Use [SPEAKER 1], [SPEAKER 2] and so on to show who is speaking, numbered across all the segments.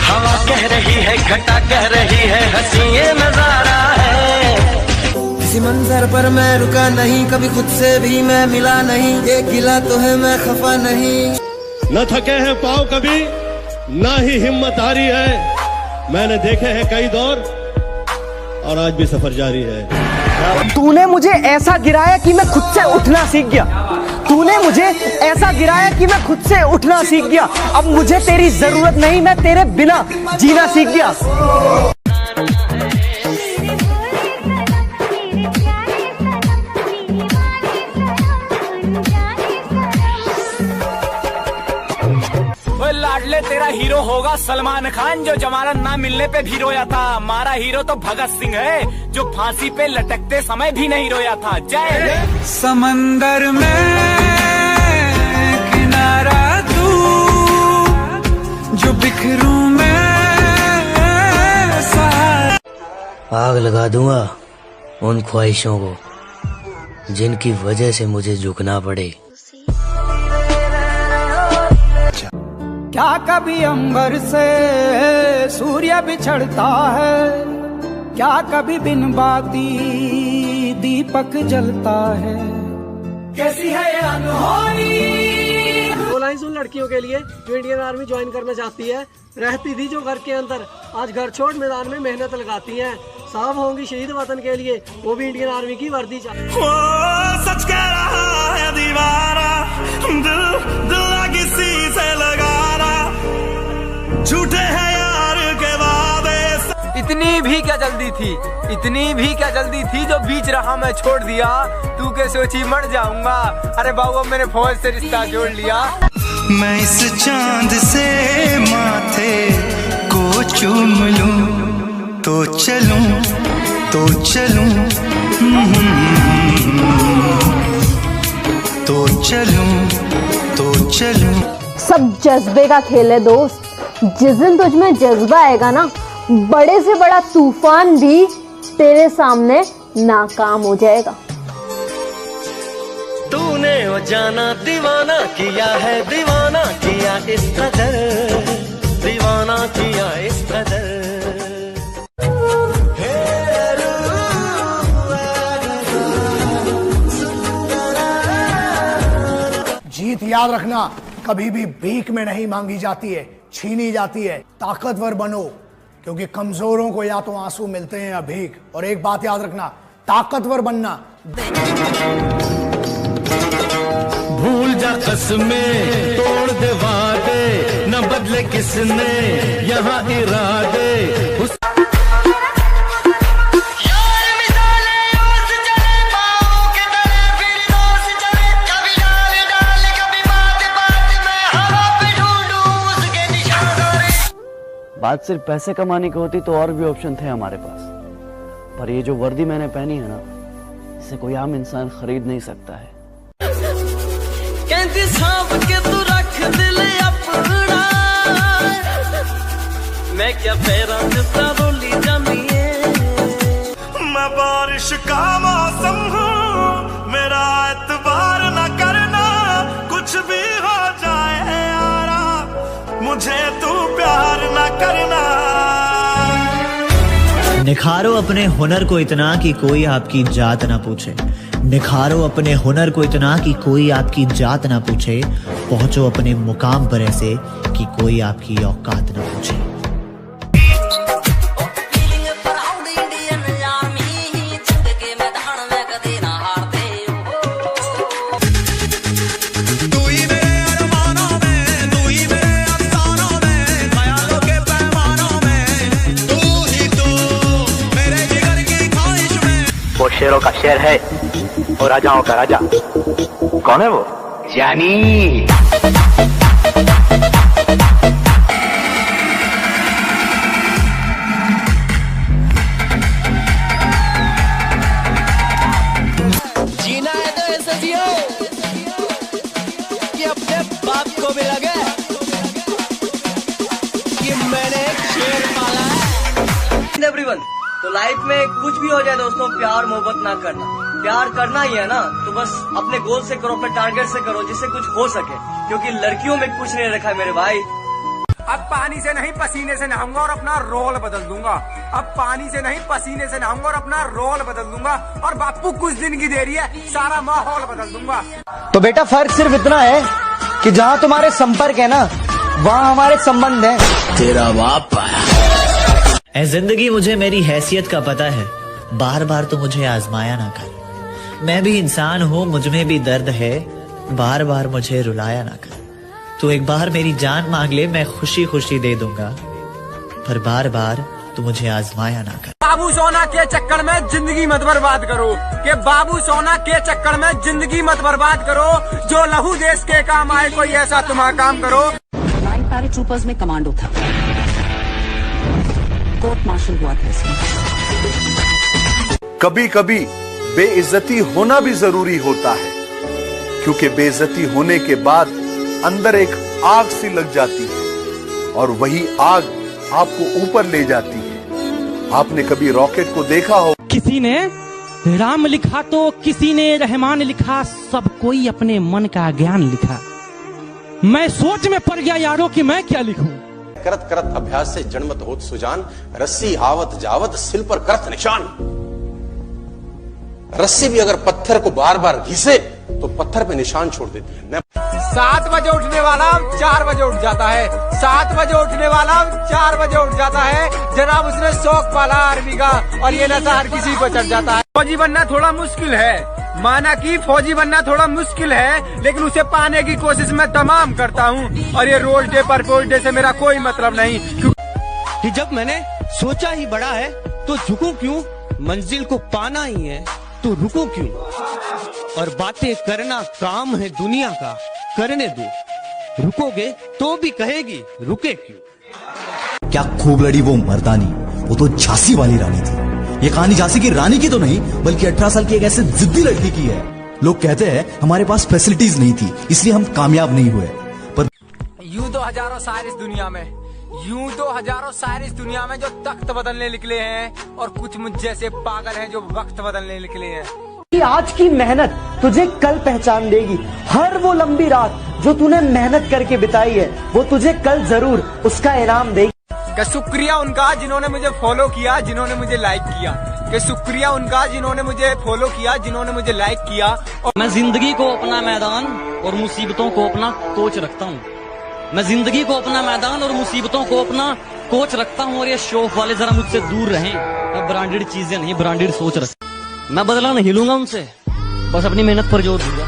[SPEAKER 1] हवा कह रही है, घटा कह रही है, हंसी ये नजारा है।
[SPEAKER 2] किसी मंजर पर मैं रुका नहीं, कभी खुद से भी मैं मिला नहीं, ये गिला तो है मैं खफा नहीं।
[SPEAKER 3] न थके हैं पाँव कभी, ना ही हिम्मत हारी है। मैंने देखे हैं कई दौर और आज भी सफर जारी है।
[SPEAKER 4] तूने मुझे ऐसा गिराया कि मैं खुद से उठना सीख गया। तूने मुझे ऐसा गिराया कि मैं खुद से उठना सीख गया। अब मुझे तेरी जरूरत नहीं, मैं तेरे बिना जीना सीख गया।
[SPEAKER 5] लाडले तेरा हीरो होगा सलमान खान, जो जमानत ना मिलने पे भी रोया था। हमारा हीरो तो भगत सिंह है, जो फांसी पे लटकते समय भी नहीं रोया था। जय
[SPEAKER 6] समंदर में किनारा तू, जो बिखरूं मैं
[SPEAKER 7] आग लगा दूंगा उन ख्वाहिशों को जिनकी वजह से मुझे झुकना पड़े।
[SPEAKER 6] क्या कभी अंबर से सूर्य बिछड़ता है, क्या कभी बिन बाती दीपक जलता है। कैसी है ये अनहोनी।
[SPEAKER 4] दो लाइन उन लड़कियों के लिए जो इंडियन आर्मी ज्वाइन करना चाहती है। रहती थी जो घर के अंदर, आज घर छोड़ मैदान में मेहनत लगाती हैं। साहब होंगी शहीद वतन के लिए, वो भी इंडियन आर्मी की वर्दी चाहिए।
[SPEAKER 6] सच कह रहा है दीवारा, दिल किसी से लगा, झूठे हैं यार के वादे।
[SPEAKER 5] इतनी भी क्या जल्दी थी, इतनी भी क्या जल्दी थी जो बीच रहा मैं छोड़ दिया। तू क्या सोची मर जाऊंगा, अरे बाबू मैंने फौज से रिश्ता जोड़ लिया।
[SPEAKER 6] मैं इस चांद से माथे को चूम लूं तो चलूं तो चलूं, तो चलूं तो चलूं।
[SPEAKER 8] सब जज्बे का खेल है दोस्त। जिस दिन तुझ में जज्बा आएगा ना, बड़े से बड़ा तूफान भी तेरे सामने नाकाम हो जाएगा।
[SPEAKER 1] तूने वो जाना दीवाना किया है, दीवाना किया इस कदर, दीवाना किया इस कदर।
[SPEAKER 9] जीत याद रखना कभी भी भीख में नहीं मांगी जाती है, छीनी जाती है। ताकतवर बनो, क्योंकि कमजोरों को या तो आंसू मिलते हैं या भीख। और एक बात याद रखना, ताकतवर बनना।
[SPEAKER 3] भूल जा कसमें, तोड़ दे वादे, न बदले किसने यहाँ इरादे।
[SPEAKER 4] बात सिर्फ पैसे कमाने की होती तो और भी ऑप्शन थे हमारे पास, पर ये जो वर्दी मैंने पहनी है ना, इसे कोई आम इंसान खरीद नहीं सकता है।
[SPEAKER 1] कहती सांप के तू रख दिल अपना, मैं क्या पैरा जितना रोली जानी है।
[SPEAKER 6] मैं बारिश का मौसम हूँ, मेरा एतबार न करना, कुछ भी हो जाए यारा, मुझे तू प्यार न करना।
[SPEAKER 7] निखारो अपने हुनर को इतना कि कोई आपकी जात ना पूछे। निखारो अपने हुनर को इतना कि कोई आपकी जात ना पूछे। पहुंचो अपने मुकाम पर ऐसे कि कोई आपकी औकात ना पूछे।
[SPEAKER 5] वो शेरों का शेर है और राजाओं का राजा। कौन है वो? जानी।
[SPEAKER 1] जीना है तो ऐसे जियो कि अपने बाप को भी लगे कि मैंने एक शेर पाला है। एवरीवन, तो लाइफ में कुछ भी हो जाए दोस्तों, प्यार मोहब्बत ना करना। प्यार करना ही है ना, तो बस अपने गोल से करो, अपने टारगेट से करो, जिससे कुछ हो सके। क्योंकि लड़कियों में कुछ नहीं रखा है मेरे भाई।
[SPEAKER 5] अब पानी से नहीं पसीने से नहाऊंगा और अपना रोल बदल दूंगा। अब पानी से नहीं पसीने से नहाऊंगा और अपना रोल बदल दूंगा। और बापू कुछ दिन की देरी है, सारा माहौल बदल दूंगा।
[SPEAKER 1] तो बेटा फर्क सिर्फ इतना है कि जहाँ तुम्हारे संपर्क है ना, वहाँ हमारे संबंध है।
[SPEAKER 7] तेरा बाप ऐ जिंदगी, मुझे मेरी हैसियत का पता है, बार बार तो मुझे आजमाया ना कर। मैं भी इंसान हूँ, मुझ में भी दर्द है, बार बार मुझे रुलाया ना कर। तू एक बार मेरी जान मांग ले, मैं खुशी खुशी दे दूंगा, पर बार बार तू मुझे आजमाया ना कर।
[SPEAKER 5] बाबू सोना के चक्कर में जिंदगी मत बर्बाद करो, कि बाबू सोना के चक्कर में जिंदगी मत बर्बाद करो। जो लहू देश के काम आए, कोई ऐसा तुम्हारा काम करो।
[SPEAKER 10] 9 पैराट्रूपर्स में कमांडो था, कोर्ट मार्शल हुआ था इसमें।
[SPEAKER 6] कभी कभी बेइज्जती होना भी जरूरी होता है, क्योंकि बेइज्जती होने के बाद अंदर एक आग सी लग जाती है और वही आग आपको ऊपर ले जाती है। आपने कभी रॉकेट को देखा हो?
[SPEAKER 11] किसी ने राम लिखा तो किसी ने रहमान लिखा, सब कोई अपने मन का ज्ञान लिखा। मैं सोच में पड़ गया यारों कि मैं क्या लिखूं।
[SPEAKER 12] करत करत अभ्यास से जन्मत होत सुजान, रस्सी आवत जावत सिल पर करत निशान। रस्सी भी अगर पत्थर को बार बार घिसे तो पत्थर पे निशान छोड़ देती है।
[SPEAKER 5] 7 बजे उठने वाला 4 बजे उठ जाता है, 7 बजे उठने वाला 4 बजे उठ जाता है। जनाब उसने शौक पाला आर्मी का, और ये नशा हर किसी को चढ़ जाता है। फौजी बनना थोड़ा मुश्किल है, माना कि फौजी बनना थोड़ा मुश्किल है, लेकिन उसे पाने की कोशिश मैं तमाम करता हूँ। और ये रोज डे परपोज डे से मेरा कोई मतलब नहीं,
[SPEAKER 11] कि जब मैंने सोचा ही बड़ा है तो झुकूं क्यों, मंजिल को पाना ही है तो रुको क्यों। और बातें करना काम है दुनिया का, करने दो, रुकोगे तो भी कहेगी रुके क्यों।
[SPEAKER 13] क्या खूब लड़ी वो मर्दानी, वो तो झांसी वाली रानी थी। ये कहानी झांसी की रानी की तो नहीं, बल्कि 18 साल की एक ऐसे जिद्दी लड़की की है। लोग कहते हैं हमारे पास फैसिलिटीज नहीं थी, इसलिए हम कामयाब नहीं हुए, पर
[SPEAKER 5] यूं तो हजारों शायर इस दुनिया में, यूं तो हजारों शायर इस दुनिया में जो तख्त बदलने निकले हैं, और कुछ मुझ जैसे पागल हैं जो वक्त बदलने निकले हैं।
[SPEAKER 1] आज की मेहनत तुझे कल पहचान देगी। हर वो लंबी रात जो तूने मेहनत करके बिताई है, वो तुझे कल जरूर उसका इनाम देगी।
[SPEAKER 5] कि शुक्रिया उनका जिन्होंने मुझे फॉलो किया, जिन्होंने मुझे लाइक किया। कि शुक्रिया उनका जिन्होंने मुझे फॉलो किया, जिन्होंने मुझे लाइक किया।
[SPEAKER 11] और मैं जिंदगी को अपना मैदान और मुसीबतों को अपना कोच रखता हूँ। मैं जिंदगी को अपना मैदान और मुसीबतों को अपना कोच रखता हूँ। और ये शौक वाले जरा मुझसे दूर रहें। मैं ब्रांडेड चीजें नहीं, ब्रांडेड सोच रखता। मैं बदला नहीं लूंगा उनसे, बस अपनी मेहनत पर जोर दूंगा।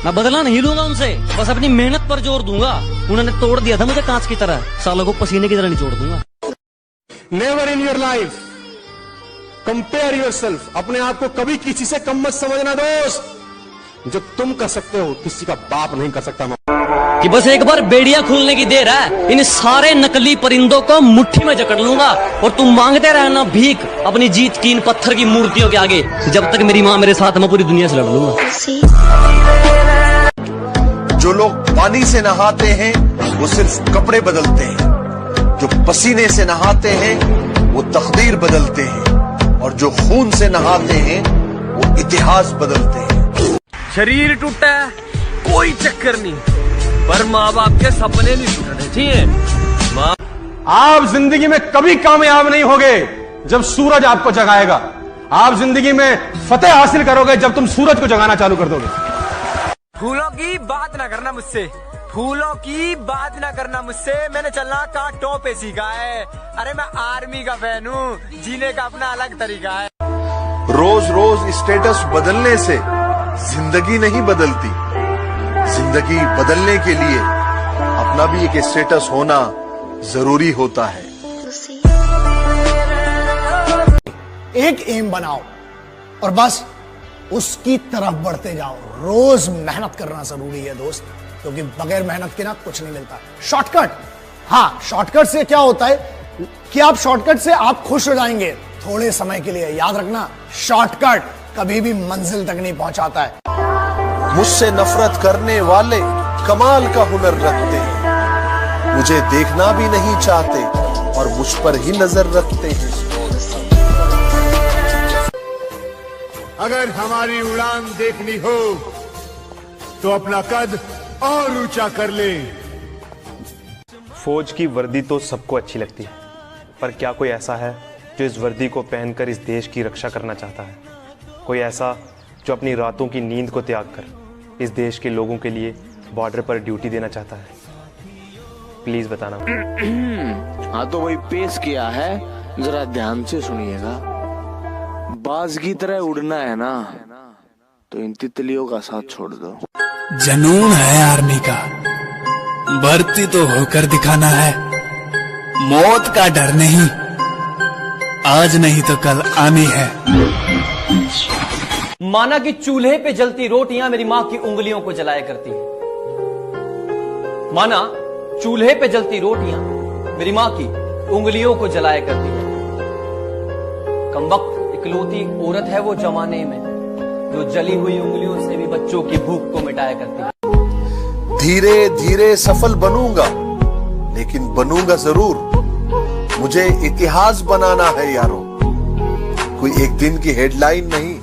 [SPEAKER 11] मैं बदला नहीं लूंगा उनसे, बस अपनी मेहनत पर जोर दूंगा। उन्होंने तोड़ दिया था मुझे कांच की तरह, सालों को पसीने की तरह नहीं छोड़ दूंगा।
[SPEAKER 3] Never in your life compare yourself. अपने आप को कभी किसी से कम मत समझना दोस्त। जो तुम कर सकते हो किसी का बाप नहीं कर सकता।
[SPEAKER 11] कि बस एक बार बेड़ियां खुलने की देर है, इन सारे नकली परिंदों को मुट्ठी में जकड़ लूंगा। और तुम मांगते रहना भीख अपनी जीत की इन पत्थर की मूर्तियों के आगे। जब तक मेरी माँ मेरे साथ, मैं पूरी दुनिया से लड़ लूंगा।
[SPEAKER 6] जो लोग पानी से नहाते हैं वो सिर्फ कपड़े बदलते हैं, जो पसीने से नहाते हैं वो तकदीर बदलते हैं, और जो खून से नहाते हैं वो इतिहास बदलते हैं।
[SPEAKER 5] शरीर टूटा है कोई चक्कर नहीं, पर माँ बाप के सपने नहीं टूटने चाहिए।
[SPEAKER 3] आप जिंदगी में कभी कामयाब नहीं होगे जब सूरज आपको जगाएगा। आप जिंदगी में फतेह हासिल करोगे जब तुम सूरज को जगाना चालू कर दोगे।
[SPEAKER 5] फूलों की बात ना करना मुझसे, फूलों की बात ना करना मुझसे। मैंने चलना कांटों पे सीखा है। अरे मैं आर्मी का फैन हूँ, जीने का अपना अलग तरीका है।
[SPEAKER 6] रोज रोज स्टेटस बदलने से जिंदगी नहीं बदलती। जिंदगी बदलने के लिए अपना भी एक स्टेटस होना जरूरी होता है।
[SPEAKER 9] एक एम बनाओ और बस उसकी तरफ बढ़ते जाओ। रोज मेहनत करना जरूरी है दोस्त, क्योंकि बगैर मेहनत के ना कुछ नहीं मिलता। शॉर्टकट, हाँ शॉर्टकट से क्या होता है कि आप शॉर्टकट से आप खुश हो जाएंगे थोड़े समय के लिए। याद रखना, शॉर्टकट कभी भी मंजिल तक नहीं पहुंचाता है।
[SPEAKER 6] मुझसे नफरत करने वाले कमाल का हुनर रखते हैं, मुझे देखना भी नहीं चाहते और मुझ पर ही नजर रखते हैं।
[SPEAKER 14] अगर हमारी उड़ान देखनी हो तो अपना कद और ऊंचा कर ले।
[SPEAKER 15] फौज की वर्दी तो सबको अच्छी लगती है, पर क्या कोई ऐसा है जो इस वर्दी को पहनकर इस देश की रक्षा करना चाहता है? कोई ऐसा जो अपनी रातों की नींद को त्याग कर इस देश के लोगों के लिए बॉर्डर पर ड्यूटी देना चाहता है? प्लीज बताना।
[SPEAKER 16] हाँ तो वही पेश किया है, जरा ध्यान से सुनिएगा। बाज की तरह उड़ना है ना, तो इन तितलियों का साथ छोड़ दो।
[SPEAKER 17] जनून है आर्मी का, भर्ती तो होकर दिखाना है, मौत का डर नहीं, आज नहीं तो कल आनी है।
[SPEAKER 1] माना कि चूल्हे पे जलती रोटियां मेरी मां की उंगलियों को जलाया करती हैं। माना चूल्हे पे जलती रोटियां मेरी मां की उंगलियों को जलाया करती हैं। कमबख्त इकलौती औरत है वो जमाने में जो जली हुई उंगलियों से भी बच्चों की भूख को मिटाया करती है।
[SPEAKER 18] धीरे धीरे सफल बनूंगा, लेकिन बनूंगा जरूर। मुझे इतिहास बनाना है यारो, कोई एक दिन की हेडलाइन नहीं।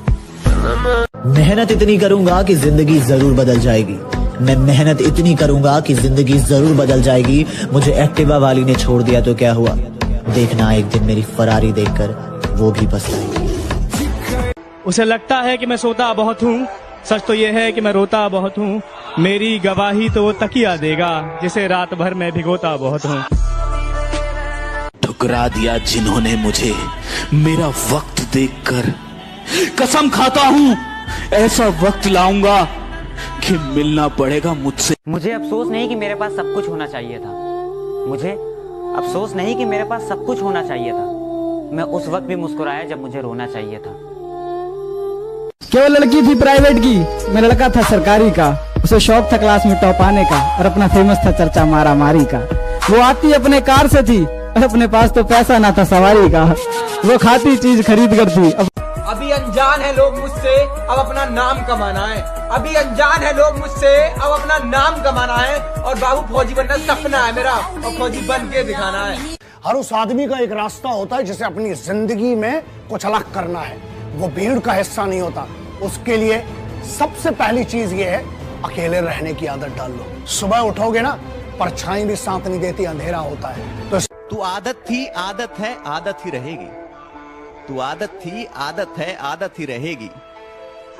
[SPEAKER 7] मेहनत इतनी करूंगा कि जिंदगी जरूर बदल जाएगी। मैं मेहनत इतनी करूंगा कि जिंदगी जरूर बदल जाएगी। मुझे एक्टिवा वाली ने छोड़ दिया तो क्या हुआ, देखना एक दिन मेरी फरारी देखकर वो भी पछताएगी।
[SPEAKER 19] उसे लगता है कि मैं सोता बहुत हूँ, सच तो ये है कि मैं रोता बहुत हूँ। मेरी गवाही तो वो तकिया देगा जिसे रात भर मैं भिगोता बहुत हूँ।
[SPEAKER 16] ठुकरा दिया जिन्होंने मुझे मेरा वक्त देखकर, कसम खाता हूँ ऐसा वक्त लाऊंगा कि मिलना पड़ेगा मुझसे।
[SPEAKER 20] मुझे अफसोस नहीं कि मेरे पास सब कुछ होना चाहिए था। मुझे अफसोस नहीं कि मेरे पास सब कुछ होना चाहिए था। मैं उस वक्त भी मुस्कुराया जब मुझे रोना चाहिए था।
[SPEAKER 21] क्या वो लड़की थी प्राइवेट की, मैं लड़का था सरकारी का। उसे शौक था क्लास में टॉप आने का, और अपना फेमस था चर्चा मारा मारी का। वो आती अपने कार से थी, और अपने पास तो पैसा ना था सवारी का। वो खाती चीज खरीद कर थी।
[SPEAKER 5] अभी अनजान है लोग मुझसे, अब अपना नाम कमाना है। अभी अनजान है लोग मुझसे, अब अपना नाम कमाना है। और बाबू फौजी बनना सपना है मेरा, और फौजी बन के दिखाना है।
[SPEAKER 9] हर उस आदमी का एक रास्ता होता है जिसे अपनी जिंदगी में कुछ अलग करना है। वो भीड़ का हिस्सा नहीं होता। उसके लिए सबसे पहली चीज ये है, अकेले रहने की आदत डाल लो। सुबह उठोगे ना, परछाई भी साथ नहीं देती, अंधेरा होता है। तो
[SPEAKER 22] तू आदत थी, आदत है, आदत ही रहेगी। तू आदत थी, आदत है, आदत ही रहेगी।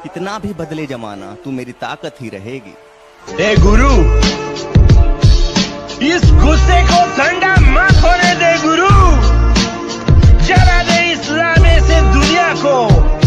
[SPEAKER 22] कितना भी बदले जमाना, तू मेरी ताकत ही रहेगी।
[SPEAKER 23] ए गुरु, इस गुस्से को ठंडा मत होने दे गुरु। जला दे इस्लाम से दुनिया को।